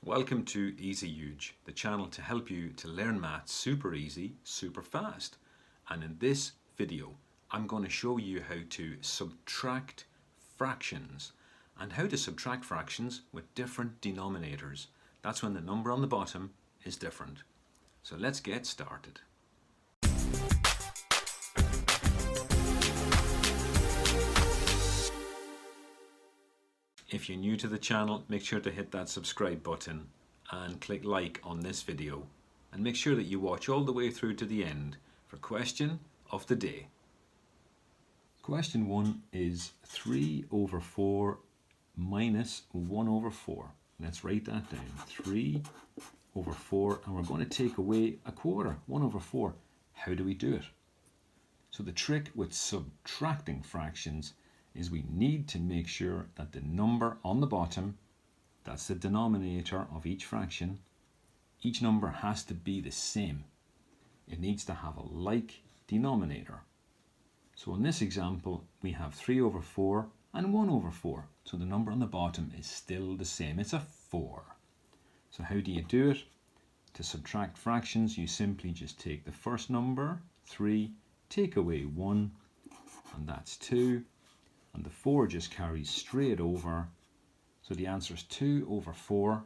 Welcome to EasyEuge, the channel to help you to learn maths super easy, super fast. And in this video, I'm going to show you how to subtract fractions and how to subtract fractions with different denominators. That's when the number on the bottom is different. So let's get started. If you're new to the channel, make sure to hit that subscribe button and click like on this video. And make sure that you watch all the way through to the end for question of the day. Question 1 is 3 over 4 minus 1 over 4. Let's write that down. 3 over 4, and we're going to take away a quarter, 1 over 4. How do we do it? So the trick with subtracting fractions is we need to make sure that the number on the bottom, that's the denominator of each fraction, each number has to be the same. It needs to have a like denominator. So in this example, we have 3 over 4 and 1 over 4. So the number on the bottom is still the same. It's a 4. So how do you do it? To subtract fractions, you simply just take the first number, 3, take away 1, and that's 2. And the 4 just carries straight over. So the answer is 2 over 4.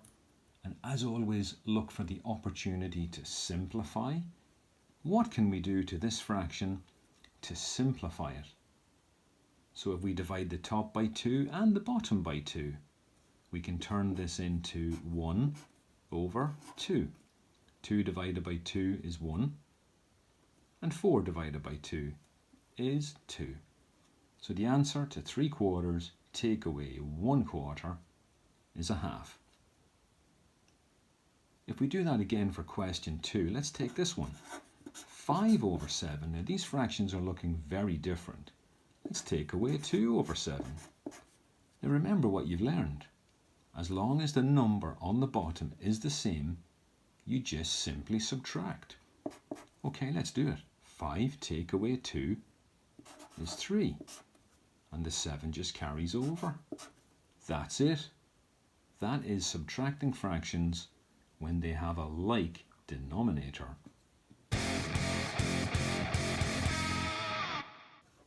And as always, look for the opportunity to simplify. What can we do to this fraction to simplify it? So if we divide the top by 2 and the bottom by 2, we can turn this into 1 over 2. 2 divided by 2 is 1. And 4 divided by 2 is 2. So the answer to 3/4 take away 1/4 is a half. If we do that again for question 2, let's take this one. 5 over 7. Now these fractions are looking very different. Let's take away 2 over 7. Now remember what you've learned. As long as the number on the bottom is the same, you just simply subtract. Okay, let's do it. 5 take away 2 is 3. And the 7 just carries over. That's it. That is subtracting fractions when they have a like denominator.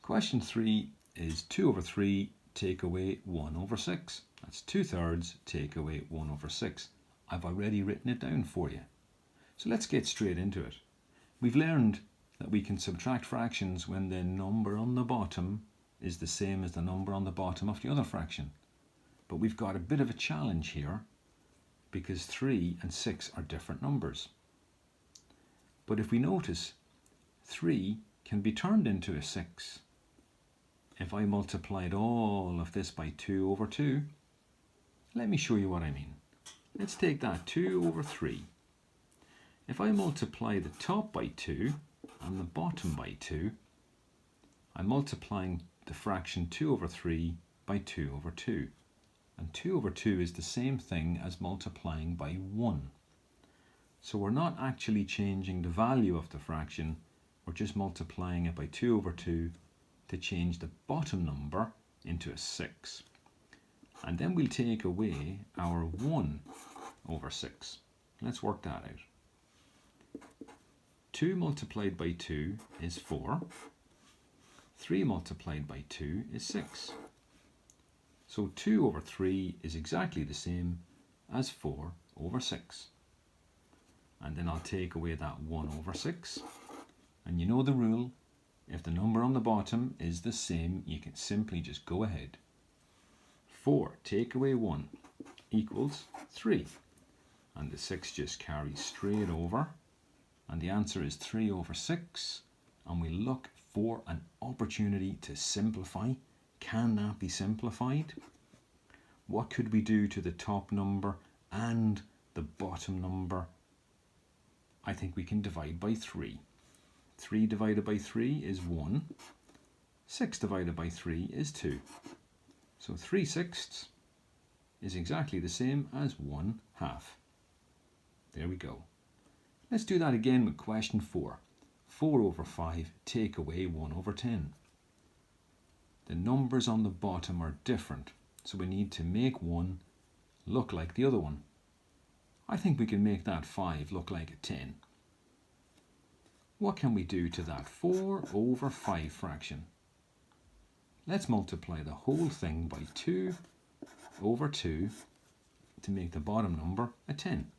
Question 3 is 2 over 3 take away 1 over 6. That's 2/3 take away 1 over 6. I've already written it down for you. So let's get straight into it. We've learned that we can subtract fractions when the number on the bottom is the same as the number on the bottom of the other fraction. But we've got a bit of a challenge here because 3 and 6 are different numbers. But if we notice, 3 can be turned into a 6. If I multiplied all of this by 2 over 2, let me show you what I mean. Let's take that 2 over 3. If I multiply the top by 2 and the bottom by 2, I'm multiplying the fraction 2 over 3 by 2 over 2. And 2 over 2 is the same thing as multiplying by 1. So we're not actually changing the value of the fraction, we're just multiplying it by 2 over 2 to change the bottom number into a 6. And then we'll take away our 1 over 6. Let's work that out. 2 multiplied by 2 is 4. 3 multiplied by 2 is 6. So 2 over 3 is exactly the same as 4 over 6. And then I'll take away that 1 over 6. And you know the rule, if the number on the bottom is the same, you can simply just go ahead. 4 take away 1 equals 3. And the 6 just carries straight over. And the answer is 3 over 6. And we look for an opportunity to simplify. Can that be simplified? What could we do to the top number and the bottom number? I think we can divide by 3. 3 divided by 3 is 1. 6 divided by 3 is 2. So 3/6 is exactly the same as 1/2. There we go. Let's do that again with question 4. 4 over 5 take away 1 over 10. The numbers on the bottom are different, so we need to make one look like the other one. I think we can make that 5 look like a 10. What can we do to that 4 over 5 fraction? Let's multiply the whole thing by 2 over 2 to make the bottom number a 10.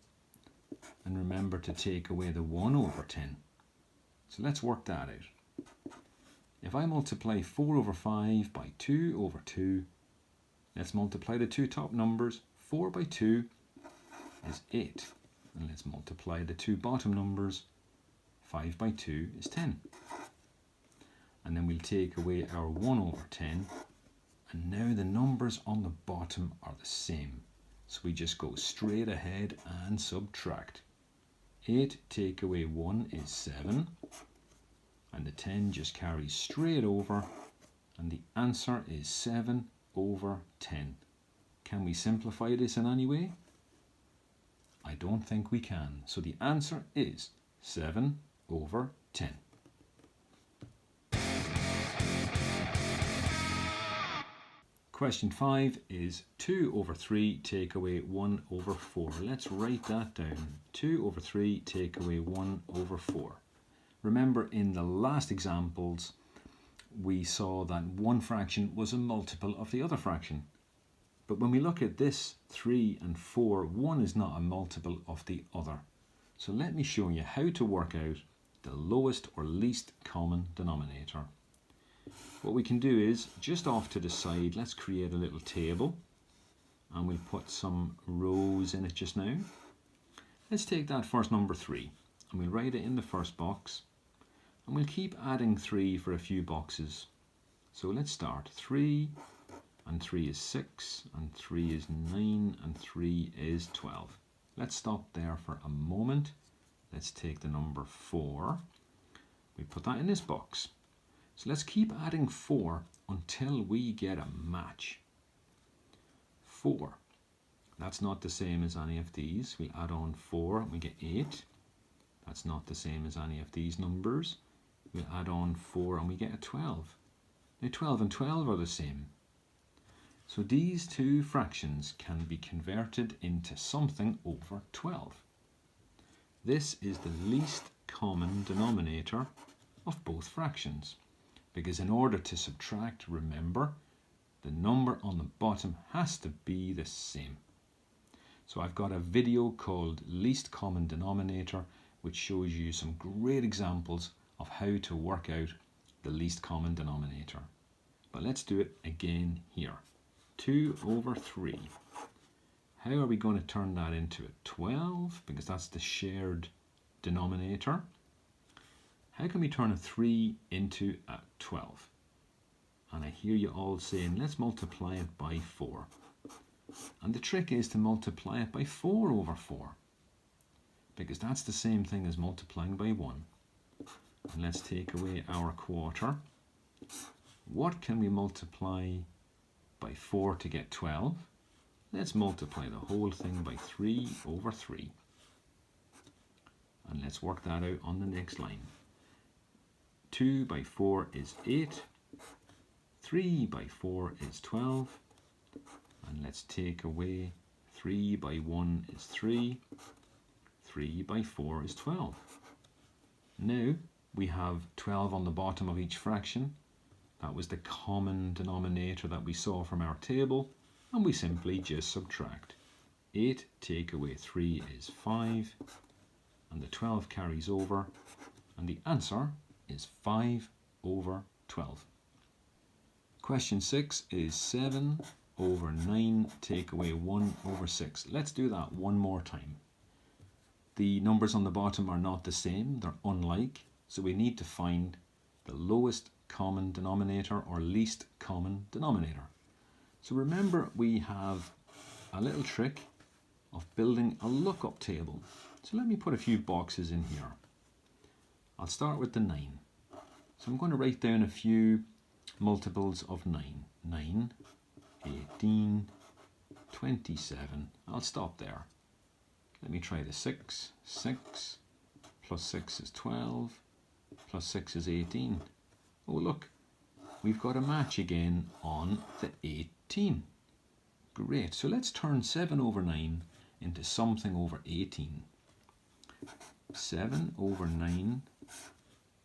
And remember to take away the 1 over 10. So let's work that out. If I multiply 4 over 5 by 2 over 2, let's multiply the two top numbers. 4 by 2 is 8. And let's multiply the two bottom numbers. 5 by 2 is 10. And then we'll take away our 1 over 10. And now the numbers on the bottom are the same. So we just go straight ahead and subtract. 8 take away 1 is 7. And the 10 just carries straight over. And the answer is 7 over 10. Can we simplify this in any way? I don't think we can. So the answer is 7 over 10. Question 5 is 2 over 3 take away 1 over 4. Let's write that down. 2 over 3 take away 1 over 4. Remember, in the last examples, we saw that one fraction was a multiple of the other fraction. But when we look at this 3 and 4, one is not a multiple of the other. So let me show you how to work out the lowest or least common denominator. What we can do is, just off to the side, let's create a little table. And we'll put some rows in it just now. Let's take that first number 3. And we'll write it in the first box. And we'll keep adding 3 for a few boxes. So let's start. 3 and 3 is 6, and 3 is 9, and 3 is 12. Let's stop there for a moment. Let's take the number 4. We put that in this box. So let's keep adding 4 until we get a match. 4. That's not the same as any of these. We'll add on 4 and we get 8. That's not the same as any of these numbers. We'll add on 4 and we get a 12. Now 12 and 12 are the same. So these two fractions can be converted into something over 12. This is the least common denominator of both fractions. Because in order to subtract, remember, the number on the bottom has to be the same. So I've got a video called Least Common Denominator, which shows you some great examples of how to work out the least common denominator. But let's do it again here. 2 over 3. How are we going to turn that into a 12? Because that's the shared denominator. How can we turn a 3 into a 12? And I hear you all saying, let's multiply it by 4. And the trick is to multiply it by 4 over 4. Because that's the same thing as multiplying by 1. And let's take away our quarter. What can we multiply by 4 to get 12? Let's multiply the whole thing by 3 over 3. And let's work that out on the next line. 2 by 4 is 8. 3 by 4 is 12. And let's take away 3 by 1 is 3. 3 by 4 is 12. Now we have 12 on the bottom of each fraction. That was the common denominator that we saw from our table. And we simply just subtract. 8 take away 3 is 5. And the 12 carries over. And the answer is 5 over 12. Question 6 is 7 over 9 take away 1 over 6. Let's do that one more time. The numbers on the bottom are not the same, they're unlike, so we need to find the lowest common denominator or least common denominator. So remember, we have a little trick of building a lookup table. So let me put a few boxes in here. I'll start with the 9. So I'm going to write down a few multiples of 9. 9, 18, 27. I'll stop there. Let me try the 6. 6 plus 6 is 12, plus 6 is 18. Oh look, we've got a match again on the 18. Great, so let's turn 7 over 9 into something over 18. 7 over 9.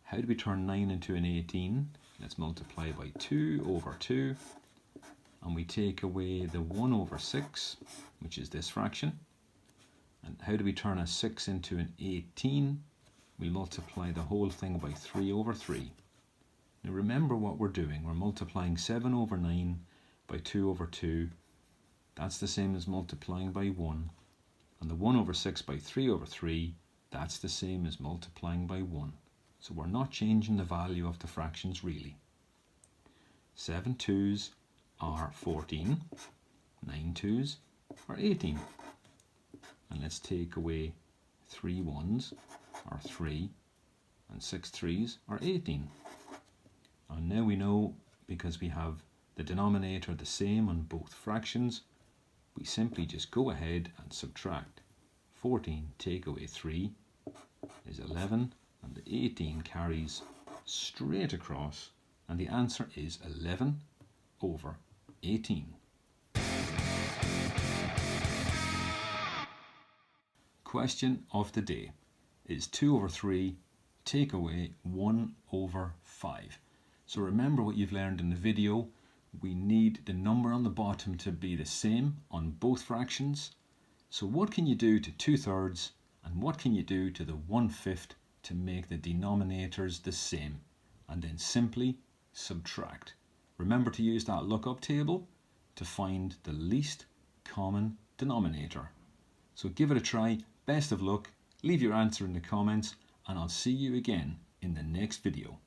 How do we turn 9 into an 18? Let's multiply by 2 over 2. And we take away the 1 over 6, which is this fraction. And how do we turn a 6 into an 18? We multiply the whole thing by 3 over 3. Now remember what we're doing. We're multiplying 7 over 9 by 2 over 2. That's the same as multiplying by 1. And the 1 over 6 by 3 over 3, that's the same as multiplying by 1. So we're not changing the value of the fractions really. 7 2s are 14. 9 2s are 18. And let's take away 3 1s are 3. And 6 3s are 18. And now we know, because we have the denominator the same on both fractions, we simply just go ahead and subtract. 14 take away 3 is 11, and the 18 carries straight across, and the answer is 11 over 18. Question of the day is 2 over 3 take away 1 over 5. So remember what you've learned in the video. We need the number on the bottom to be the same on both fractions. So what can you do to 2/3 and what can you do to the 1/5 to make the denominators the same? And then simply subtract. Remember to use that lookup table to find the least common denominator. So give it a try. Best of luck. Leave your answer in the comments, and I'll see you again in the next video.